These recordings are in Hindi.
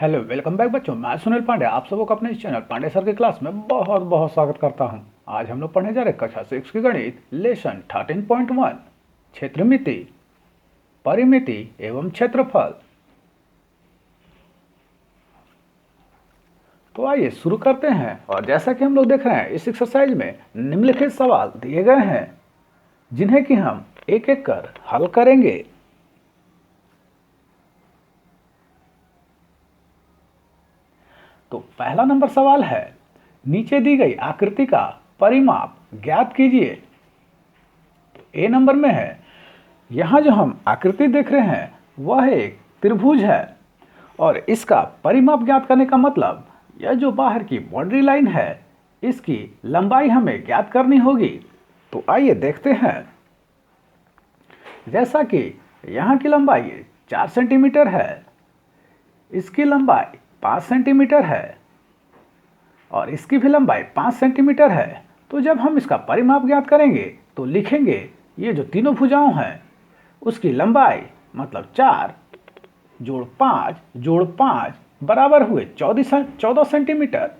हेलो वेलकम बैक बच्चों, मैं सुनील पांडे आप सबको अपने इस चैनल पांडे सर की क्लास में बहुत बहुत स्वागत करता हूं। आज हम लोग पढ़ने जा रहे कक्षा 6 की गणित लेसन 13.1 क्षेत्रमिति, परिमिति एवं क्षेत्रफल। तो आइए शुरू करते हैं। और जैसा कि हम लोग देख रहे हैं, इस एक्सरसाइज में निम्नलिखित सवाल दिए गए हैं जिन्हें कि हम एक एक कर हल करेंगे। तो पहला नंबर सवाल है, नीचे दी गई आकृति का परिमाप ज्ञात कीजिए। तो ए नंबर में है, यहां जो हम आकृति देख रहे हैं वह एक त्रिभुज है और इसका परिमाप ज्ञात करने का मतलब यह जो बाहर की बाउंड्री लाइन है इसकी लंबाई हमें ज्ञात करनी होगी। तो आइए देखते हैं। जैसा कि यहाँ की लंबाई 4 सेंटीमीटर है, इसकी लंबाई 5 सेंटीमीटर है और इसकी भी लंबाई 5 सेंटीमीटर है। तो जब हम इसका परिमाप ज्ञात करेंगे तो लिखेंगे ये जो तीनों भुजाओं हैं उसकी लंबाई मतलब 4 जोड़ 5 जोड़ 5 बराबर हुए 14 सेंटीमीटर।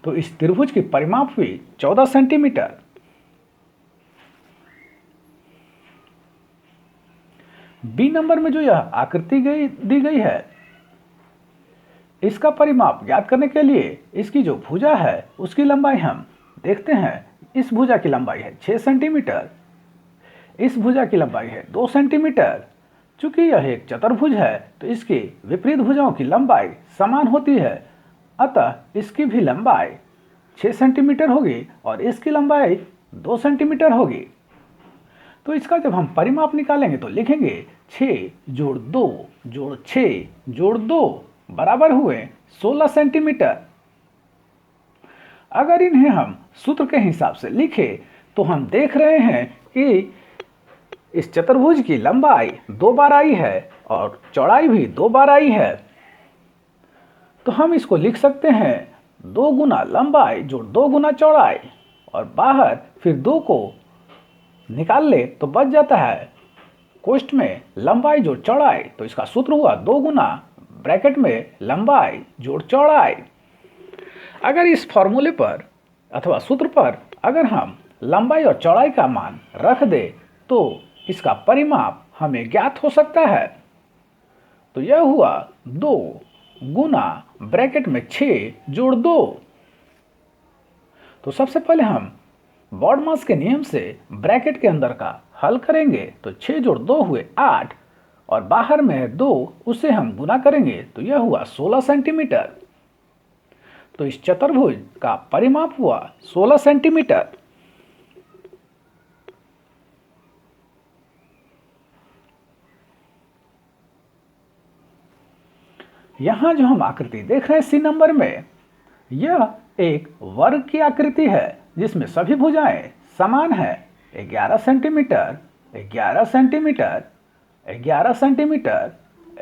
तो इस त्रिभुज की परिमाप हुई 14 सेंटीमीटर। बी नंबर में जो यह आकृति दी गई है इसका परिमाप ज्ञात करने के लिए इसकी जो भुजा है उसकी लंबाई हम देखते हैं। इस भुजा की लंबाई है 6 सेंटीमीटर, इस भुजा की लंबाई है 2 सेंटीमीटर। चूंकि यह एक चतुर्भुज है तो इसकी विपरीत भुजाओं की लंबाई समान होती है, अतः इसकी भी लंबाई 6 सेंटीमीटर होगी और इसकी लंबाई 2 सेंटीमीटर होगी। तो इसका जब हम परिमाप निकालेंगे तो लिखेंगे 6 जोड़ 2 जोड़ 6 जोड़ 2 बराबर हुए 16 सेंटीमीटर। अगर इन्हें हम सूत्र के हिसाब से लिखें तो हम देख रहे हैं कि इस चतुर्भुज की लंबाई 2 बार आई है और चौड़ाई भी 2 बार आई है। तो हम इसको लिख सकते हैं 2 गुना लंबाई जोड़ 2 गुना चौड़ाई और बाहर फिर 2 को निकाल ले तो बच जाता है कोष्ठ में लंबाई जोड़ चौड़ाई। तो इसका सूत्र हुआ 2 गुना ब्रैकेट में लंबाई जोड़ चौड़ाई। अगर इस फॉर्मूले पर अथवा सूत्र पर अगर हम लंबाई और चौड़ाई का मान रख दे तो इसका परिमाप हमें ज्ञात हो सकता है। तो यह हुआ 2 गुना ब्रैकेट में 6 जोड़ 2। तो सबसे पहले हम बॉडमास के नियम से ब्रैकेट के अंदर का हल करेंगे। तो 6 जोड़ 2 हुए 8 और बाहर में है 2, उसे हम गुना करेंगे तो यह हुआ 16 सेंटीमीटर। तो इस चतुर्भुज का परिमाप हुआ 16 सेंटीमीटर। यहां जो हम आकृति देख रहे हैं सी नंबर में, यह एक वर्ग की आकृति है जिसमें सभी भुजाएं समान है। 11 सेंटीमीटर 11 सेंटीमीटर 11 सेंटीमीटर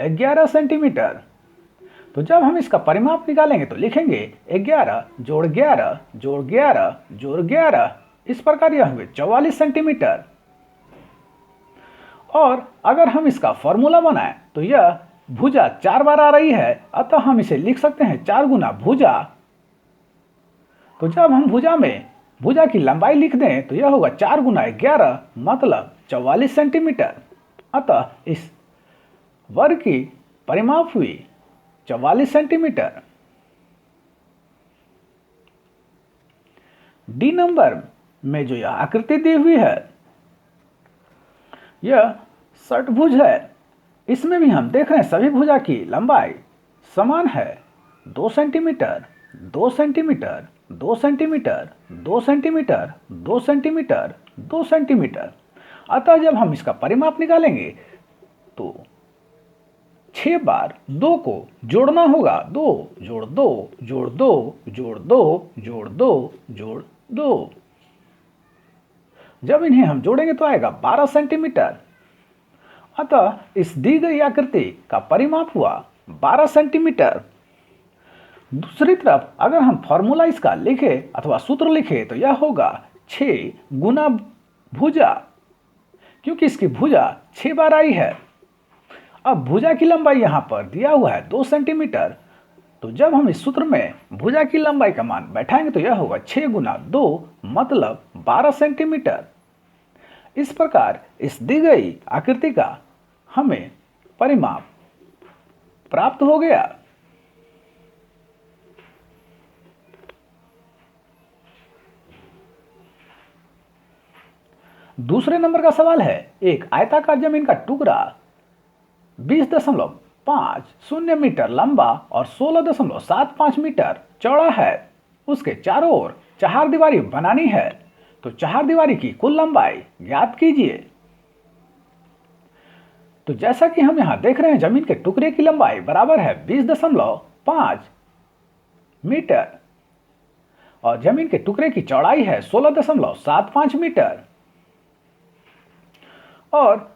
11 सेंटीमीटर। तो जब हम इसका परिमाप निकालेंगे तो लिखेंगे 11 जोड़ 11 जोड़ 11 जोड़ 11, इस प्रकार यह हुए 44 सेंटीमीटर। और अगर हम इसका फॉर्मूला बनाएं तो यह भुजा 4 बार आ रही है, अतः हम इसे लिख सकते हैं 4 गुना भुजा। तो जब हम भुजा की लंबाई लिख दें तो यह होगा 4 गुना 11 मतलब 44 सेंटीमीटर। अतः इस वर्ग की परिमाप हुई 44 सेंटीमीटर। डी नंबर में जो यह आकृति दी हुई है यह षटभुज है। इसमें भी हम देख रहे हैं सभी भुजा की लंबाई समान है। 2 centimetre 2 centimetre 2 centimetre 2 centimetre 2 centimetre 2 centimetre. अतः जब हम इसका परिमाप निकालेंगे तो 6 बार 2 को जोड़ना होगा। 2 जोड़ 2 जोड़ 2 जोड़ 2 जोड़ 2 जोड़ 2। जब इन्हें हम जोड़ेंगे तो आएगा 12 सेंटीमीटर। अतः इस दी गई आकृति का परिमाप हुआ 12 सेंटीमीटर। दूसरी तरफ अगर हम फॉर्मूला इसका लिखे अथवा सूत्र लिखे तो यह होगा 6 गुना भुजा, क्योंकि इसकी भुजा 6 बार आई है। अब भुजा की लंबाई यहाँ पर दिया हुआ है 2 सेंटीमीटर। तो जब हम इस सूत्र में भुजा की लंबाई का मान बैठाएंगे तो यह होगा 6 गुना 2 मतलब 12 सेंटीमीटर। इस प्रकार इस दी गई आकृति का हमें परिमाप प्राप्त हो गया। दूसरे नंबर का सवाल है, एक आयताकार जमीन का टुकड़ा 20.50 मीटर लंबा और 16.75 मीटर चौड़ा है। उसके चारों ओर चार दीवारी बनानी है, तो चार दीवारी की कुल लंबाई ज्ञात कीजिए। तो जैसा कि हम यहां देख रहे हैं, जमीन के टुकड़े की लंबाई बराबर है 20.5 मीटर और जमीन के टुकड़े की चौड़ाई है 16.75 मीटर। और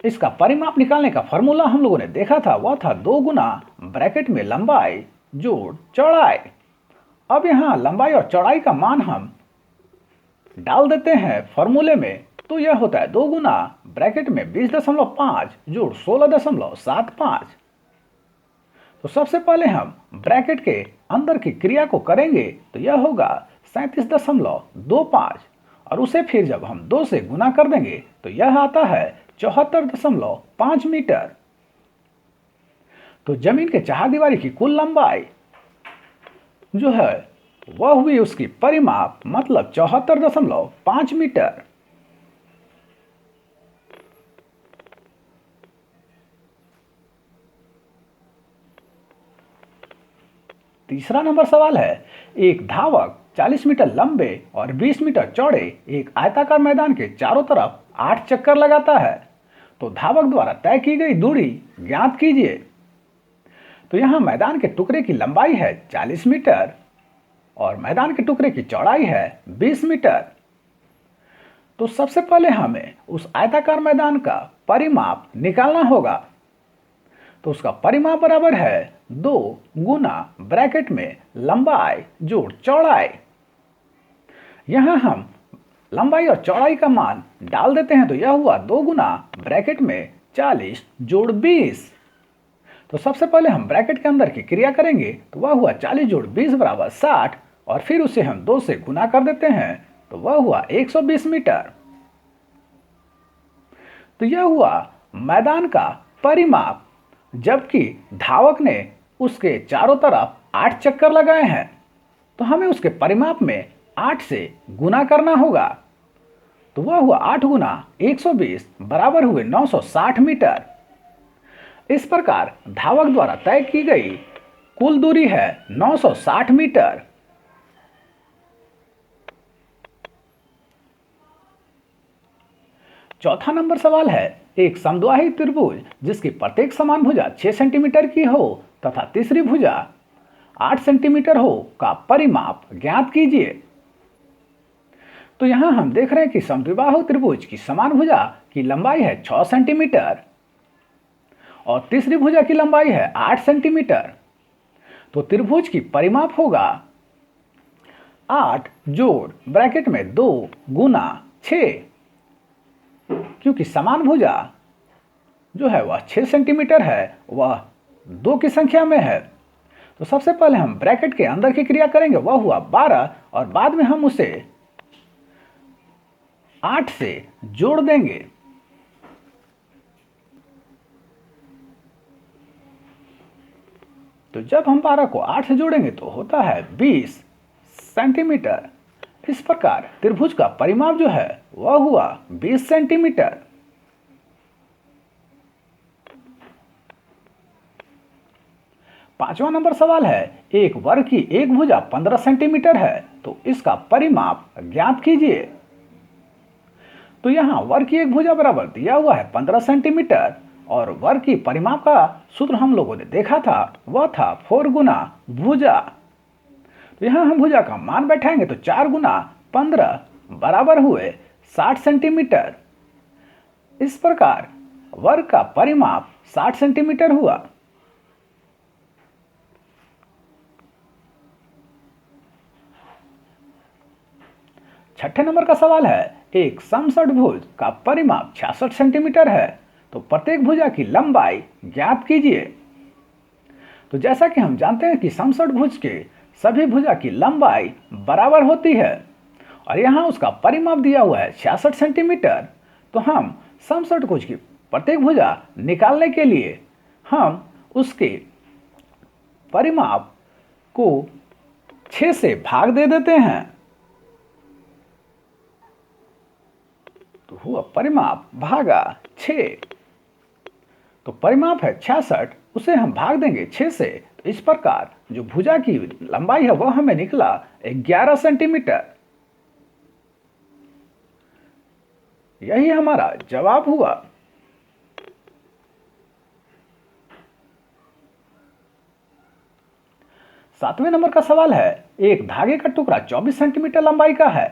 इसका परिमाप निकालने का फॉर्मूला हम लोगों ने देखा था, वह था 2 गुना ब्रैकेट में लंबाई जोड़ चौड़ाई। अब यहां लंबाई और चौड़ाई का मान हम डाल देते हैं फॉर्मूले में, तो यह होता है 2 गुना ब्रैकेट में 20.5 जोड़ 16.75। तो सबसे पहले हम ब्रैकेट के अंदर की क्रिया को करेंगे तो यह होगा 37.25 और उसे फिर जब हम 2 से गुना कर देंगे तो यह आता है 74.5 मीटर। तो जमीन के चार दीवारी की कुल लंबाई जो है वह हुई उसकी परिमाप मतलब 74.5 मीटर। तीसरा नंबर सवाल है, एक धावक 40 मीटर लंबे और 20 मीटर चौड़े एक आयताकार मैदान के चारों तरफ 8 चक्कर लगाता है। तो धावक द्वारा तय की गई दूरी ज्ञात कीजिए। तो यहां मैदान के टुकड़े की लंबाई है 40 मीटर और मैदान के टुकड़े की चौड़ाई है 20 मीटर। तो सबसे पहले हमें उस आयताकार मैदान का परिमाप निकालना होगा। तो उसका परिमाप बराबर है 2 गुना ब्रैकेट में लंबाई जोड़ चौड़ाई। यहां हम लंबाई और चौड़ाई का मान डाल देते हैं, तो यह हुआ 2 गुना ब्रैकेट में 40 जोड़ 20। तो सबसे पहले हम ब्रैकेट के अंदर की क्रिया करेंगे, तो वह हुआ 40 जोड़ 20 बराबर 60 और फिर उसे हम 2 से गुना कर देते हैं, तो वह हुआ 120 मीटर। तो यह हुआ मैदान का परिमाप, जबकि धावक ने उसके चारों तरफ 8 चक्कर लगाए हैं, तो हमें उसके परिमाप में 8 से गुना करना होगा। तो वह हुआ 8 गुना 120 बराबर हुए 960 मीटर। इस प्रकार धावक द्वारा तय की गई कुल दूरी है 960 मीटर। चौथा नंबर सवाल है, एक समद्वाही त्रिभुज जिसकी प्रत्येक समान भुजा 6 सेंटीमीटर की हो तथा तीसरी भुजा 8 सेंटीमीटर हो का परिमाप ज्ञात कीजिए। तो यहां हम देख रहे हैं कि समद्विबाहु त्रिभुज की समान भुजा की लंबाई है 6 सेंटीमीटर और तीसरी भुजा की लंबाई है 8 सेंटीमीटर। तो त्रिभुज की परिमाप होगा 8 जोड़ ब्रैकेट में 2 गुना 6, क्योंकि समान भुजा जो है वह 6 सेंटीमीटर है, वह 2 की संख्या में है। तो सबसे पहले हम ब्रैकेट के अंदर की क्रिया करेंगे, वह हुआ 12 और बाद में हम उसे 8 से जोड़ देंगे। तो जब हम 12 को 8 से जोड़ेंगे तो होता है 20 सेंटीमीटर। इस प्रकार त्रिभुज का परिमाप जो है वह हुआ 20 सेंटीमीटर। पांचवा नंबर सवाल है, एक वर्ग की एक भुजा 15 सेंटीमीटर है, तो इसका परिमाप ज्ञात कीजिए। तो यहां वर्ग की एक भुजा बराबर दिया हुआ है 15 सेंटीमीटर और वर्ग की परिमाप का सूत्र हम लोगों ने देखा था, वह था 4 गुना भुजा। तो यहां हम भुजा का मान बैठाएंगे तो 4 गुना 15 बराबर हुए 60 सेंटीमीटर। इस प्रकार वर्ग का परिमाप 60 सेंटीमीटर हुआ। छठे नंबर का सवाल है, एक समषटभुज का परिमाप 66 सेंटीमीटर है, तो प्रत्येक भुजा की लंबाई ज्ञात कीजिए। तो जैसा कि हम जानते हैं कि समषटभुज के सभी भुजा की लंबाई बराबर होती है और यहाँ उसका परिमाप दिया हुआ है 66 सेंटीमीटर। तो हम समषटभुज की प्रत्येक भुजा निकालने के लिए हम उसके परिमाप को 6 से भाग दे देते हैं। तो हुआ परिमाप भागा 6। तो परिमाप है 66, उसे हम भाग देंगे 6 से। तो इस प्रकार जो भुजा की लंबाई है वह हमें निकला 11 सेंटीमीटर। यही हमारा जवाब हुआ। सातवें नंबर का सवाल है, एक धागे का टुकड़ा 24 सेंटीमीटर लंबाई का है।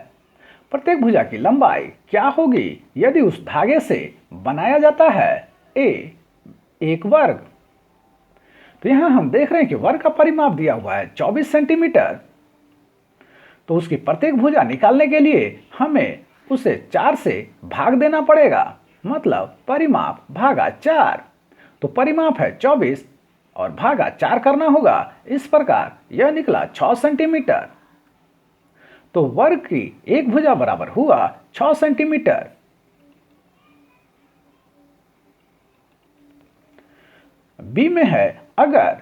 प्रत्येक भुजा की लंबाई क्या होगी यदि उस धागे से बनाया जाता है एक वर्ग। तो यहां हम देख रहे हैं कि वर्ग का परिमाप दिया हुआ है 24 सेंटीमीटर। तो उसकी प्रत्येक भुजा निकालने के लिए हमें उसे 4 से भाग देना पड़ेगा, मतलब परिमाप भागा 4। तो परिमाप है 24 और भागा 4 करना होगा। इस प्रकार यह निकला 6 सेंटीमीटर। तो वर्ग की एक भुजा बराबर हुआ 6 सेंटीमीटर। बी में है, अगर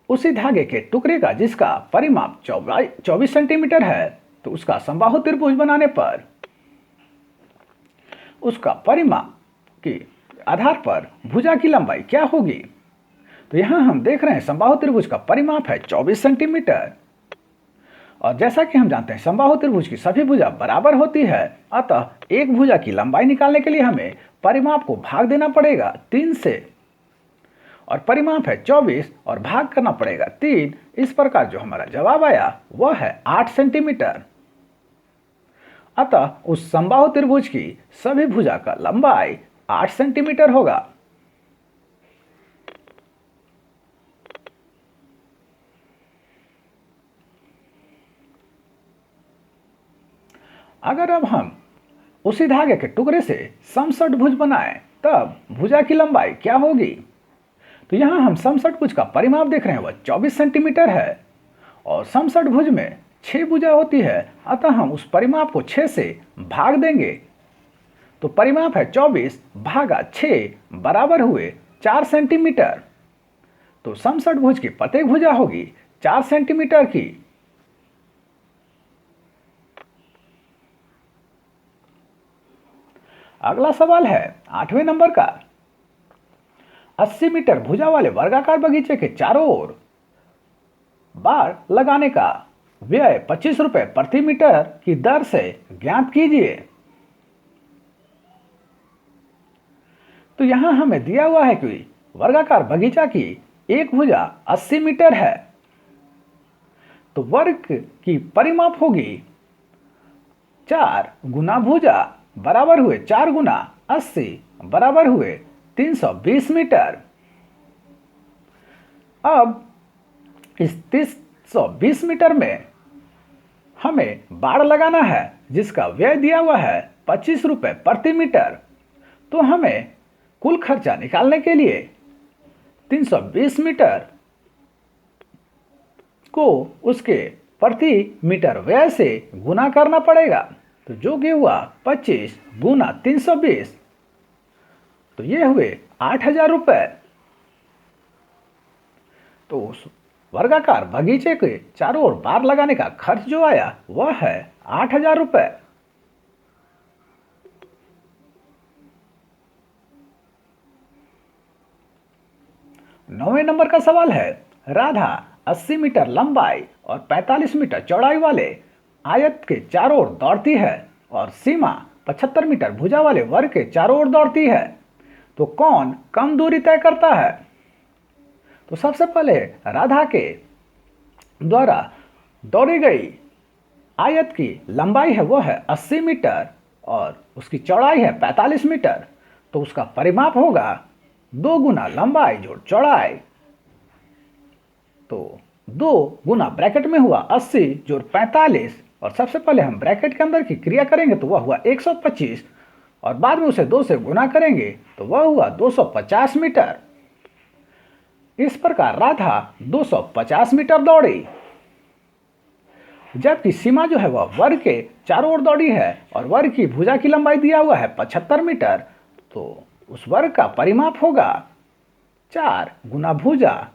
उसी धागे के टुकड़े का जिसका परिमाप 24 सेंटीमीटर है तो उसका समबाहु त्रिभुज बनाने पर उसका परिमाप के आधार पर भुजा की लंबाई क्या होगी। तो यहां हम देख रहे हैं समबाहु त्रिभुज का परिमाप है 24 सेंटीमीटर और जैसा कि हम जानते हैं समबाहु त्रिभुज की सभी भुजा बराबर होती है, अतः एक भुजा की लंबाई निकालने के लिए हमें परिमाप को भाग देना पड़ेगा 3 से और परिमाप है 24 और भाग करना पड़ेगा 3। इस प्रकार जो हमारा जवाब आया वह है 8 सेंटीमीटर। अतः उस समबाहु त्रिभुज की सभी भुजा का लंबाई 8 सेंटीमीटर होगा। अगर अब हम उसी धागे के टुकड़े से समषटभुज बनाएं तब भुजा की लंबाई क्या होगी। तो यहां हम समषटभुज का परिमाप देख रहे हैं वह 24 सेंटीमीटर है और समषटभुज में 6 भुजा होती है, अतः हम उस परिमाप को 6 से भाग देंगे। तो परिमाप है 24 भागा 6 बराबर हुए 4 सेंटीमीटर। तो समषटभुज की प्रत्येक भुजा होगी 4 सेंटीमीटर की। अगला सवाल है 8वें नंबर का, 80 मीटर भुजा वाले वर्गाकार बगीचे के चारों ओर बाड़ लगाने का व्यय 25 रुपए प्रति मीटर की दर से ज्ञात कीजिए। तो यहां हमें दिया हुआ है कि वर्गाकार बगीचा की एक भुजा 80 मीटर है, तो वर्ग की परिमाप होगी 4 गुना भुजा बराबर हुए 4 गुना 80 बराबर हुए 320 मीटर। अब इस 320 मीटर में हमें बाड़ लगाना है जिसका व्यय दिया हुआ है 25 रुपए प्रति मीटर। तो हमें कुल खर्चा निकालने के लिए 320 मीटर को उसके प्रति मीटर व्यय से गुना करना पड़ेगा। तो जो कि हुआ 25 गुना 320, तो ये हुए 8,000 रुपए। तो उस वर्गाकार बगीचे के चारों ओर बाड़ लगाने का खर्च जो आया वह है 8,000 रुपए। नौवें नंबर का सवाल है, राधा 80 मीटर लंबाई और 45 मीटर चौड़ाई वाले आयत के चारों ओर दौड़ती है और सीमा 75 मीटर भुजा वाले वर्ग के चारों ओर दौड़ती है। तो कौन कम दूरी तय करता है। तो सबसे पहले राधा के द्वारा दौड़ी गई आयत की लंबाई है वो है 80 मीटर और उसकी चौड़ाई है 45 मीटर। तो उसका परिमाप होगा 2 गुना लंबाई जोड़ चौड़ाई। तो 2 गुना ब्रैकेट में हुआ 80 जोड़ 45 और सबसे पहले हम ब्रैकेट के अंदर की क्रिया करेंगे तो वह हुआ 125। और बाद में उसे 2 से गुना करेंगे तो वह हुआ 250 मीटर। इस प्रकार राधा 250 मीटर दौड़ी, जबकि सीमा जो है वह वर्ग के चारों ओर दौड़ी है और वर्ग की भुजा की लंबाई दिया हुआ है 75 मीटर। तो उस वर्ग का परिमाप होगा 4 गुना भुजा,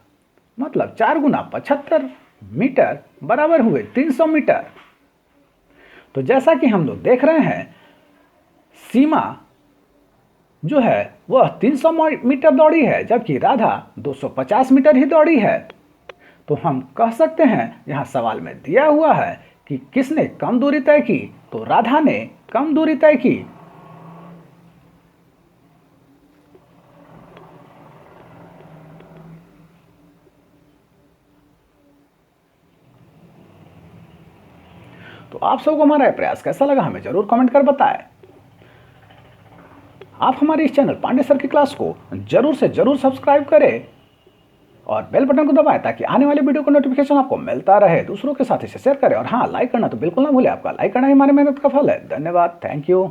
मतलब 4 गुना 75 मीटर बराबर हुए 300 मीटर। तो जैसा कि हम लोग देख रहे हैं, सीमा जो है वह 300 मीटर दौड़ी है, जबकि राधा 250 मीटर ही दौड़ी है। तो हम कह सकते हैं, यहाँ सवाल में दिया हुआ है कि किसने कम दूरी तय की, तो राधा ने कम दूरी तय की। तो आप सबको हमारा प्रयास कैसा लगा हमें जरूर कमेंट कर बताएं। आप हमारे इस चैनल पांडे सर की क्लास को जरूर से जरूर सब्सक्राइब करें और बेल बटन को दबाएं ताकि आने वाले वीडियो का नोटिफिकेशन आपको मिलता रहे। दूसरों के साथ इसे शेयर करें और हाँ, लाइक करना तो बिल्कुल ना भूलें। आपका लाइक करना ही हमारी मेहनत का फल है। धन्यवाद, थैंक यू।